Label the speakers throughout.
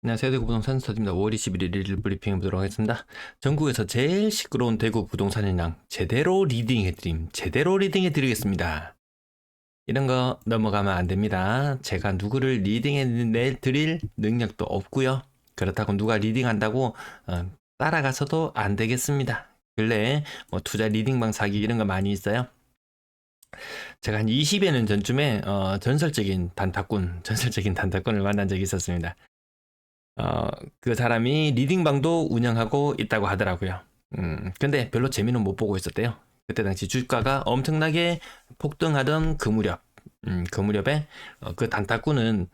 Speaker 1: 안녕하세요. 대구 부동산 스터디입니다. 5월 21일 일일 브리핑 해보도록 하겠습니다. 전국에서 제일 시끄러운 대구 부동산 현장 제대로 리딩해드림, 제대로 리딩해드리겠습니다. 이런 거 넘어가면 안 됩니다. 제가 누구를 리딩해드릴 능력도 없고요. 그렇다고 누가 리딩한다고 따라가서도 안 되겠습니다. 근래 뭐 투자 리딩방 사기 이런 거 많이 있어요. 제가 한 20여 년 전쯤에 전설적인 단타꾼을 만난 적이 있었습니다. 그 사람이 리딩방도 운영하고 있다고 하더라고요. 근데 별로 재미는 못 보고 있었대요. 그때 당시 주가가 엄청나게 폭등하던 그 무렵에 그 단타꾼은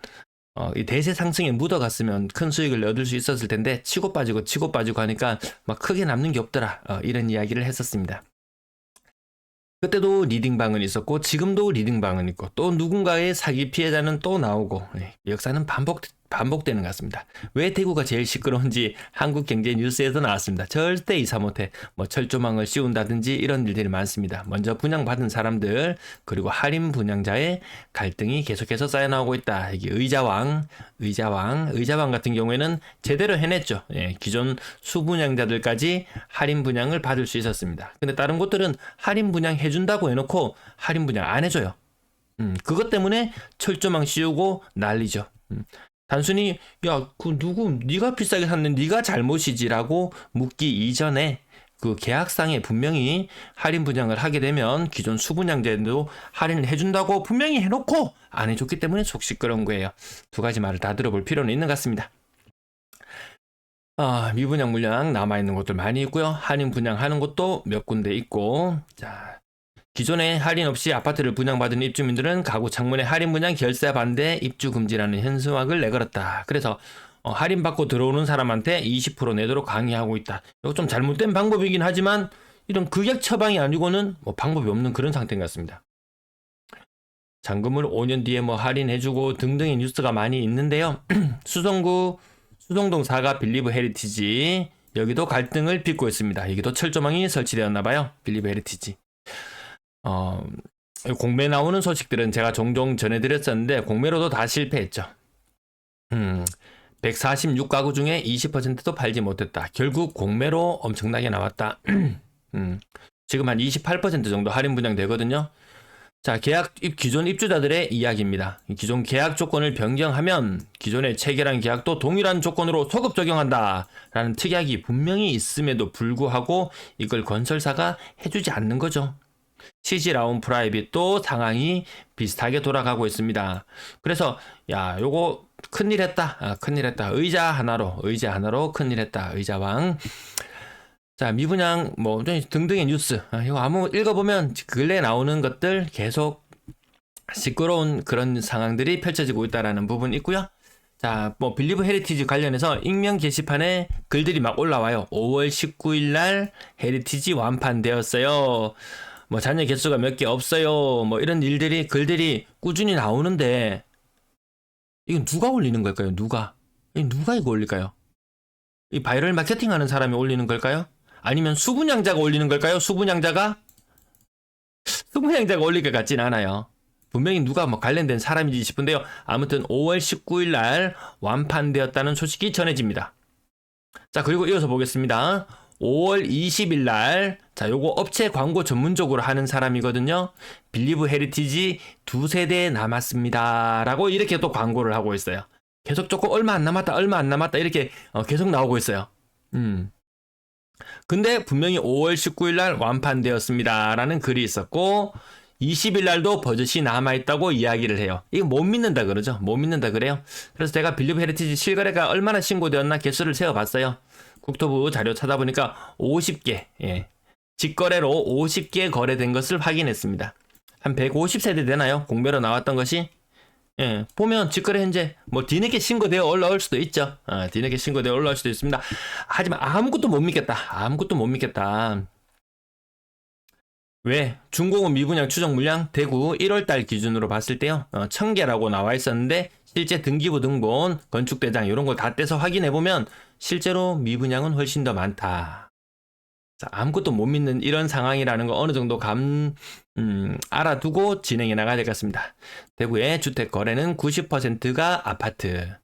Speaker 1: 이 대세 상승에 묻어갔으면 큰 수익을 얻을 수 있었을 텐데 치고 빠지고 하니까 막 크게 남는 게 없더라. 이런 이야기를 했었습니다. 그때도 리딩방은 있었고 지금도 리딩방은 있고 또 누군가의 사기 피해자는 또 나오고 역사는 반복되는 것 같습니다. 왜 대구가 제일 시끄러운지 한국경제뉴스에서 나왔습니다. 절대 이사 못해 뭐 철조망을 씌운다든지 이런 일들이 많습니다. 먼저 분양받은 사람들 그리고 할인 분양자의 갈등이 계속해서 쌓여나오고 있다. 이게 의자왕 같은 경우에는 제대로 해냈죠. 기존 수분양자들까지 할인 분양을 받을 수 있었습니다. 근데 다른 곳들은 할인 분양 해준다고 해놓고 할인 분양 안 해줘요. 그것 때문에 철조망 씌우고 난리죠. 단순히 네가 비싸게 샀는데 네가 잘못이지라고 묻기 이전에 그 계약상에 분명히 할인 분양을 하게 되면 기존 수분양자도 할인을 해준다고 분명히 해놓고 안 해줬기 때문에 속 시끄러운 거예요. 두 가지 말을 다 들어볼 필요는 있는 것 같습니다. 미분양 물량 남아있는 곳들 많이 있고요. 할인 분양하는 곳도 몇 군데 있고, 자, 기존에 할인 없이 아파트를 분양받은 입주민들은 가구 창문에 할인 분양 결세 반대 입주 금지라는 현수막을 내걸었다. 그래서 할인받고 들어오는 사람한테 20% 내도록 강의하고 있다. 이거 좀 잘못된 방법이긴 하지만 이런 극약 처방이 아니고는 뭐 방법이 없는 그런 상태인 것 같습니다. 잔금을 5년 뒤에 뭐 할인해주고 등등의 뉴스가 많이 있는데요. 수성동 사가 빌리브 헤리티지 여기도 갈등을 빚고 있습니다. 여기도 철조망이 설치되었나봐요. 빌리브 헤리티지. 공매 나오는 소식들은 제가 종종 전해드렸었는데 공매로도 다 실패했죠. 146가구 중에 20%도 팔지 못했다. 결국 공매로 엄청나게 나왔다. 지금 한 28% 정도 할인 분양 되거든요. 자, 기존 입주자들의 이야기입니다. 기존 계약 조건을 변경하면 기존에 체결한 계약도 동일한 조건으로 소급 적용한다. 라는 특약이 분명히 있음에도 불구하고 이걸 건설사가 해주지 않는 거죠. CG라운 프라이빗도 상황이 비슷하게 돌아가고 있습니다. 그래서 요거 큰일 했다. 의자 하나로 큰일 했다. 의자왕. 자, 미분양 뭐 등등의 뉴스. 이거 아무 읽어보면 근래 나오는 것들 계속 시끄러운 그런 상황들이 펼쳐지고 있다라는 부분이 있고요. 자, 뭐 빌리브 헤리티지 관련해서 익명 게시판에 글들이 막 올라와요. 5월 19일 날 헤리티지 완판되었어요. 뭐 잔여 개수가 몇 개 없어요. 뭐 이런 글들이 꾸준히 나오는데 이건 누가 올리는 걸까요? 누가 이거 올릴까요? 이 바이럴 마케팅 하는 사람이 올리는 걸까요? 아니면 수분양자가 올리는 걸까요? 수분양자가 올릴 것 같진 않아요. 분명히 누가 뭐 관련된 사람이지 싶은데요. 아무튼 5월 19일 날 완판되었다는 소식이 전해집니다. 자, 그리고 이어서 보겠습니다. 5월 20일 날, 자, 요거 업체 광고 전문적으로 하는 사람이거든요. 빌리브 헤리티지 2세대 남았습니다. 라고 이렇게 또 광고를 하고 있어요. 계속 조금 얼마 안 남았다. 이렇게 계속 나오고 있어요. 근데 분명히 5월 19일 날 완판되었습니다. 라는 글이 있었고, 20일 날도 버젓이 남아있다고 이야기를 해요. 이거 못 믿는다 그러죠. 못 믿는다 그래요. 그래서 제가 빌리브 헤리티지 실거래가 얼마나 신고되었나 개수를 세어봤어요. 국토부 자료 찾아보니까 50개, 직거래로 50개 거래된 것을 확인했습니다. 한 150세대 되나요? 공매로 나왔던 것이? 보면 직거래 현재 뭐 뒤늦게 신고되어 올라올 수도 있죠. 뒤늦게 신고되어 올라올 수도 있습니다. 하지만 아무것도 못 믿겠다. 왜? 중공업 미분양 추정 물량 대구 1월달 기준으로 봤을 때요. 1000개라고 나와 있었는데 실제 등기부 등본, 건축대장 이런 거 다 떼서 확인해보면 실제로 미분양은 훨씬 더 많다. 자, 아무것도 못 믿는 이런 상황이라는 거 어느 정도 알아두고 진행해 나가야 될 것 같습니다. 대구의 주택 거래는 90%가 아파트.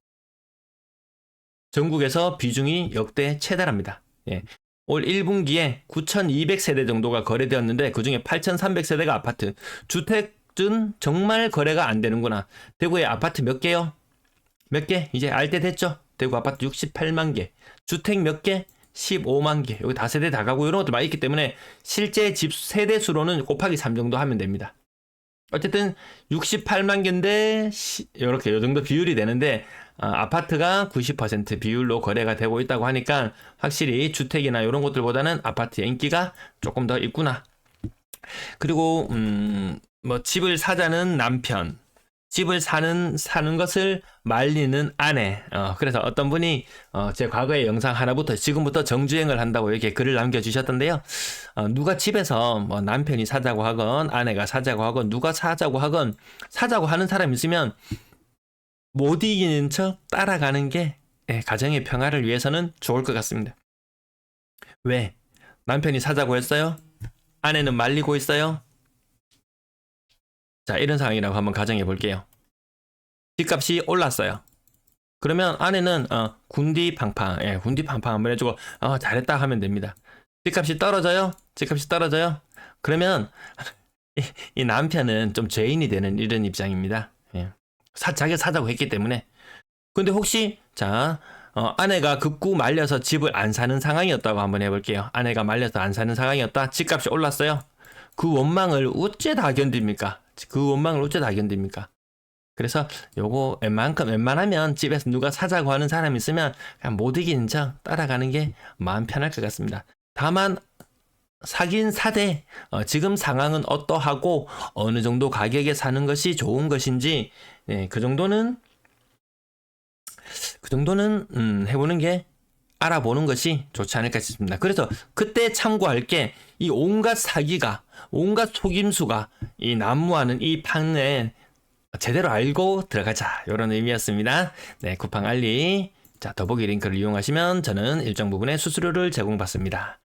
Speaker 1: 전국에서 비중이 역대 최다랍니다. 예. 올 1분기에 9,200세대 정도가 거래되었는데 그중에 8,300세대가 아파트. 주택은 정말 거래가 안 되는구나. 대구에 아파트 몇 개요? 몇 개? 이제 알 때 됐죠? 대구 아파트 68만 개. 주택 몇 개? 15만 개. 여기 다세대 다가구 이런 것들 많이 있기 때문에 실제 집 세대 수로는 곱하기 3 정도 하면 됩니다. 어쨌든 68만 개인데 이렇게 요 정도 비율이 되는데 아파트가 90% 비율로 거래가 되고 있다고 하니까 확실히 주택이나 이런 것들보다는 아파트의 인기가 조금 더 있구나. 그리고 뭐 집을 사자는 남편, 집을 사는 것을 말리는 아내. 그래서 어떤 분이 제 과거의 영상 하나부터 지금부터 정주행을 한다고 이렇게 글을 남겨주셨던데요. 누가 집에서 뭐 남편이 사자고 하건 아내가 사자고 하건 누가 사자고 하건 사자고 하는 사람 있으면 못 이기는 척 따라가는 게 가정의 평화를 위해서는 좋을 것 같습니다. 왜? 남편이 사자고 했어요? 아내는 말리고 있어요? 자, 이런 상황이라고 한번 가정해 볼게요. 집값이 올랐어요. 그러면 아내는 군디팡팡, 군디팡팡 한번 해주고 잘했다 하면 됩니다. 집값이 떨어져요? 집값이 떨어져요? 그러면 이 남편은 좀 죄인이 되는 이런 입장입니다. 자기가 사자고 했기 때문에. 근데 혹시 아내가 급구 말려서 집을 안 사는 상황이었다고 한번 해볼게요. 아내가 말려서 안 사는 상황이었다. 집값이 올랐어요. 그 원망을 어째 다 견딥니까? 그 원망을 어째 다 견딥니까? 그래서 요거 웬만하면 집에서 누가 사자고 하는 사람이 있으면 그냥 못 이기는 척 따라가는 게 마음 편할 것 같습니다. 다만 사긴 사되 지금 상황은 어떠하고 어느 정도 가격에 사는 것이 좋은 것인지 그 정도는 해보는 게 알아보는 것이 좋지 않을까 싶습니다. 그래서 그때 참고할 게 이 온갖 사기가 온갖 속임수가 이 난무하는 이 판에 제대로 알고 들어가자 이런 의미였습니다. 네, 쿠팡 알리 더보기 링크를 이용하시면 저는 일정 부분의 수수료를 제공받습니다.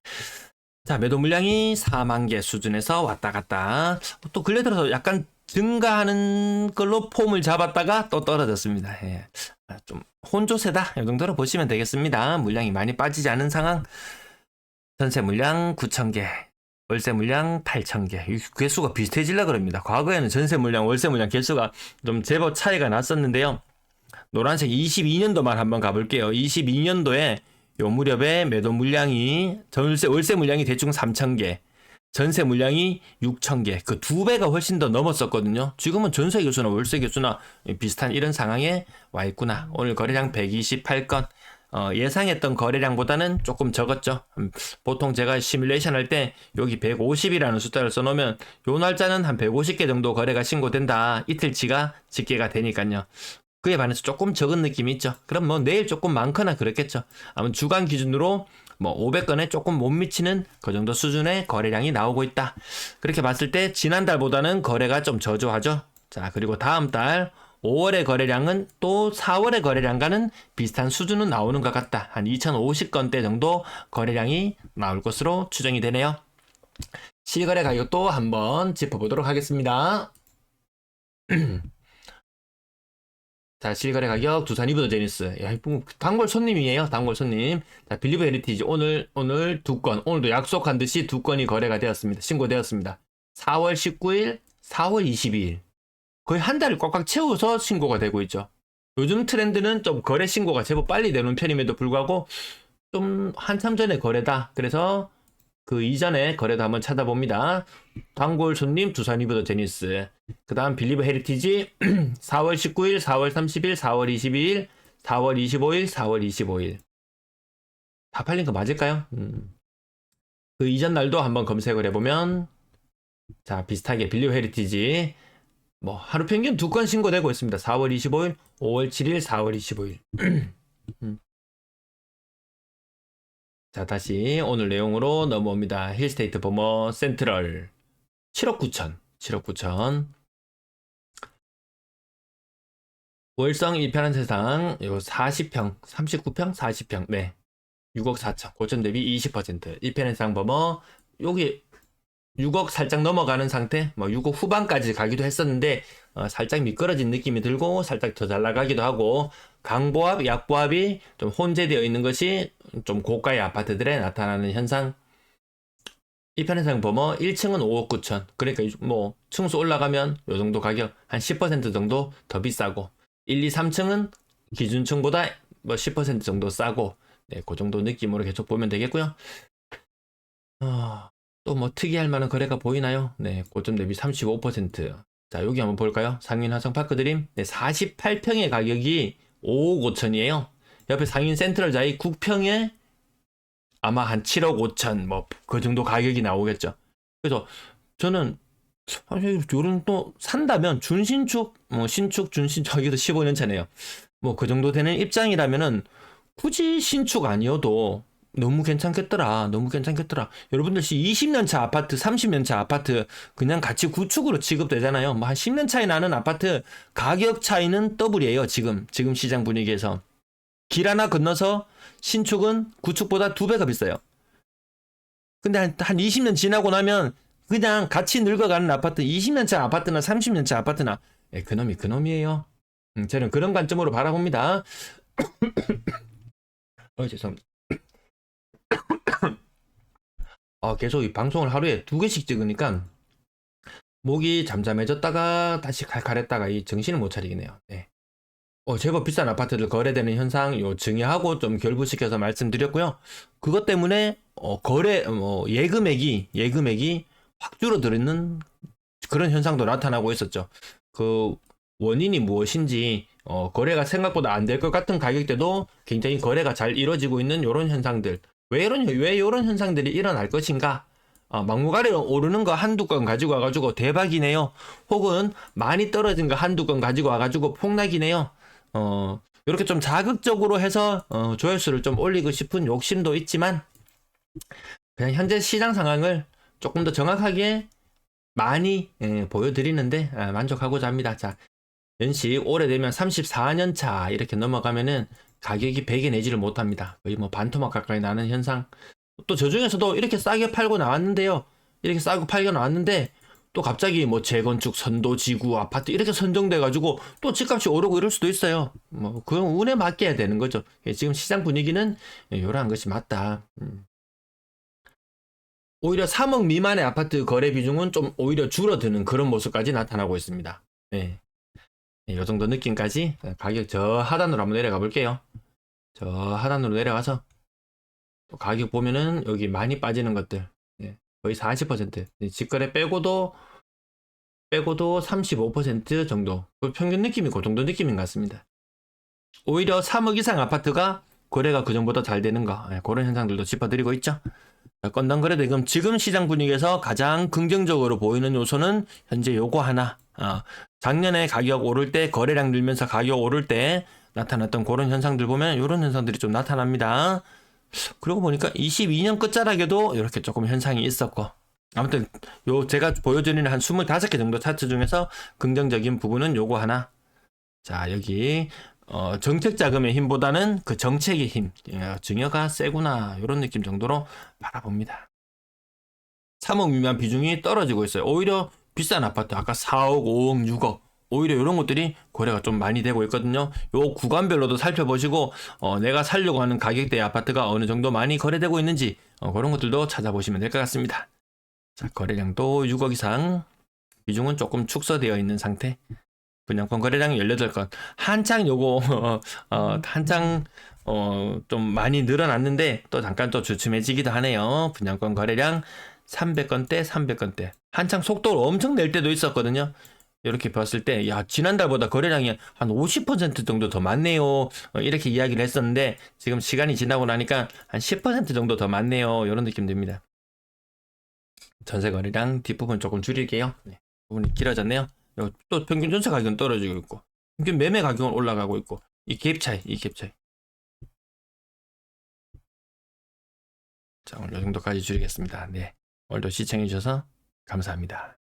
Speaker 1: 자, 매도 물량이 4만 개 수준에서 왔다 갔다 또 근래 들어서 약간 증가하는 걸로 폼을 잡았다가 또 떨어졌습니다. 좀 혼조세다 이 정도로 보시면 되겠습니다. 물량이 많이 빠지지 않은 상황. 전세 물량 9,000개, 월세 물량 8,000개. 이 개수가 비슷해지려 그럽니다. 과거에는 전세 물량, 월세 물량 개수가 좀 제법 차이가 났었는데요. 노란색 22년도만 한번 가볼게요. 22년도에 요 무렵에 매도 물량이 월세 물량이 대충 3,000개, 전세 물량이 6,000개, 그 2배가 훨씬 더 넘었었거든요. 지금은 전세 개수나 월세 개수나 비슷한 이런 상황에 와 있구나. 오늘 거래량 128건. 예상했던 거래량보다는 조금 적었죠. 보통 제가 시뮬레이션 할 때 여기 150이라는 숫자를 써놓으면 요 날짜는 한 150개 정도 거래가 신고된다. 이틀치가 집계가 되니까요. 그에 반해서 조금 적은 느낌이 있죠. 그럼 뭐 내일 조금 많거나 그렇겠죠. 아무튼 주간 기준으로 뭐 500건에 조금 못 미치는 그 정도 수준의 거래량이 나오고 있다. 그렇게 봤을 때 지난달보다는 거래가 좀 저조하죠. 자, 그리고 다음 달 5월의 거래량은 또 4월의 거래량과는 비슷한 수준은 나오는 것 같다. 한 2,050건대 정도 거래량이 나올 것으로 추정이 되네요. 실거래 가격도 한번 짚어보도록 하겠습니다. 자, 실거래 가격 두산 이브더 제니스. 단골 손님이에요. 단골 손님. 자, 빌리브 헤리티지 오늘 2건. 오늘도 약속한 듯이 2건이 거래가 되었습니다. 신고되었습니다. 4월 19일, 4월 22일. 거의 한 달을 꽉꽉 채워서 신고가 되고 있죠. 요즘 트렌드는 좀 거래 신고가 제법 빨리 되는 편임에도 불구하고 좀 한참 전에 거래다. 그래서 그 이전에 거래도 한번 찾아봅니다. 단골 손님 두산 이브더 제니스. 그 다음 빌리브 헤리티지 4월 19일, 4월 30일, 4월 22일, 4월 25일, 4월 25일. 다 팔린 거 맞을까요? 그 이전 날도 한번 검색을 해보면 자, 비슷하게 빌리브 헤리티지 뭐 하루 평균 2건 신고되고 있습니다. 4월 25일, 5월 7일, 4월 25일. 자, 다시 오늘 내용으로 넘어옵니다. 힐스테이트 버머 센트럴 7억 9천. 월성 1편한 세상 요 40평, 39평, 40평. 네. 6억 4천. 고점 대비 20%. 1편한 세상 버머 여기 6억 살짝 넘어가는 상태, 뭐 6억 후반까지 가기도 했었는데 살짝 미끄러진 느낌이 들고 살짝 더 잘 나가기도 하고 강보합, 약보합이 좀 혼재되어 있는 것이 좀 고가의 아파트들에 나타나는 현상. 이 편에서 보면 1층은 5억 9천. 그러니까 뭐 층수 올라가면 요 정도 가격 한 10% 정도 더 비싸고 1, 2, 3층은 기준층보다 뭐 10% 정도 싸고 네, 그 정도 느낌으로 계속 보면 되겠고요. 또 뭐 특이할 만한 거래가 보이나요? 네, 고점 대비 35%. 자, 여기 한번 볼까요? 상인 화성파크 드림. 네, 48평의 가격이 5억 5천이에요. 옆에 상인 센트럴 자이 9평에 아마 한 7억 5천, 뭐, 그 정도 가격이 나오겠죠. 그래서 저는 사실 요런 또 산다면 준신축, 뭐, 신축, 준신축, 여기도 15년 차네요. 뭐, 그 정도 되는 입장이라면은 굳이 신축 아니어도 너무 괜찮겠더라. 너무 괜찮겠더라. 여러분들 20년 차 아파트, 30년 차 아파트 그냥 같이 구축으로 취급되잖아요. 뭐 한 10년 차이 나는 아파트 가격 차이는 더블이에요. 지금 시장 분위기에서. 길 하나 건너서 신축은 구축보다 2배가 비싸요. 근데 한 20년 지나고 나면 그냥 같이 늙어가는 아파트, 20년 차 아파트나 30년 차 아파트나 그놈이에요. 저는 그런 관점으로 바라봅니다. 죄송합니다. 계속 이 방송을 하루에 2개씩 찍으니까 목이 잠잠해졌다가 다시 칼칼했다가 이 정신을 못 차리겠네요. 네. 제법 비싼 아파트들 거래되는 현상 요 증여하고 좀 결부시켜서 말씀드렸고요. 그것 때문에 예금액이 확 줄어드는 그런 현상도 나타나고 있었죠. 그 원인이 무엇인지 거래가 생각보다 안 될 것 같은 가격대도 굉장히 거래가 잘 이루어지고 있는 이런 현상들. 왜 이런 현상들이 일어날 것인가? 막무가내로 오르는 거 한두 건 가지고 와가지고 대박이네요. 혹은 많이 떨어진 거 한두 건 가지고 와가지고 폭락이네요. 이렇게 좀 자극적으로 해서 조회수를 좀 올리고 싶은 욕심도 있지만 그냥 현재 시장 상황을 조금 더 정확하게 많이 보여드리는데 만족하고자 합니다. 자, 연식 오래되면 34년 차 이렇게 넘어가면은 가격이 100에 내지를 못합니다. 거의 뭐 반토막 가까이 나는 현상. 또 저 중에서도 이렇게 싸게 팔고 나왔는데요. 이렇게 싸고 팔고 나왔는데 또 갑자기 뭐 재건축 선도지구 아파트 이렇게 선정돼 가지고 또 집값이 오르고 이럴 수도 있어요. 뭐 그건 운에 맡겨야 되는 거죠. 지금 시장 분위기는 이러한 것이 맞다. 오히려 3억 미만의 아파트 거래 비중은 좀 오히려 줄어드는 그런 모습까지 나타나고 있습니다. 네. 이 정도 느낌까지 가격 저 하단으로 한번 내려가 볼게요. 저 하단으로 내려가서 또 가격 보면은 여기 많이 빠지는 것들 거의 40% 직거래 빼고도 35% 정도 평균 느낌이 그 정도 느낌인 것 같습니다. 오히려 3억 이상 아파트가 거래가 그전보다 잘 되는 거 그런 현상들도 짚어드리고 있죠. 건당 거래 대금 지금 시장 분위기에서 가장 긍정적으로 보이는 요소는 현재 요거 하나. 작년에 가격 오를 때 거래량 늘면서 가격 오를 때 나타났던 그런 현상들 보면 이런 현상들이 좀 나타납니다. 그러고 보니까 22년 끝자락에도 이렇게 조금 현상이 있었고 아무튼 제가 보여드리는 한 25개 정도 차트 중에서 긍정적인 부분은 요거 하나. 자, 여기 정책 자금의 힘보다는 그 정책의 힘, 증여가 세구나 이런 느낌 정도로 바라봅니다. 3억 미만 비중이 떨어지고 있어요. 오히려 비싼 아파트 아까 4억, 5억, 6억 오히려 이런 것들이 거래가 좀 많이 되고 있거든요. 요 구간별로도 살펴보시고 내가 살려고 하는 가격대의 아파트가 어느 정도 많이 거래되고 있는지 그런 것들도 찾아보시면 될 것 같습니다. 자, 거래량도 6억 이상, 비중은 조금 축소되어 있는 상태. 분양권 거래량 18건. 한창 요거 한창 좀 많이 늘어났는데 또 잠깐 또 주춤해지기도 하네요. 분양권 거래량 300건대. 한창 속도를 엄청 낼 때도 있었거든요. 이렇게 봤을 때 지난달보다 거래량이 한 50% 정도 더 많네요. 이렇게 이야기를 했었는데 지금 시간이 지나고 나니까 한 10% 정도 더 많네요. 이런 느낌 듭니다. 전세 거래량 뒷부분 조금 줄일게요. 부분이 길어졌네요. 또 평균 전세 가격은 떨어지고 있고 평균 매매 가격은 올라가고 있고 이 갭 차이. 자, 오늘 이 정도까지 줄이겠습니다. 네, 오늘도 시청해 주셔서 감사합니다.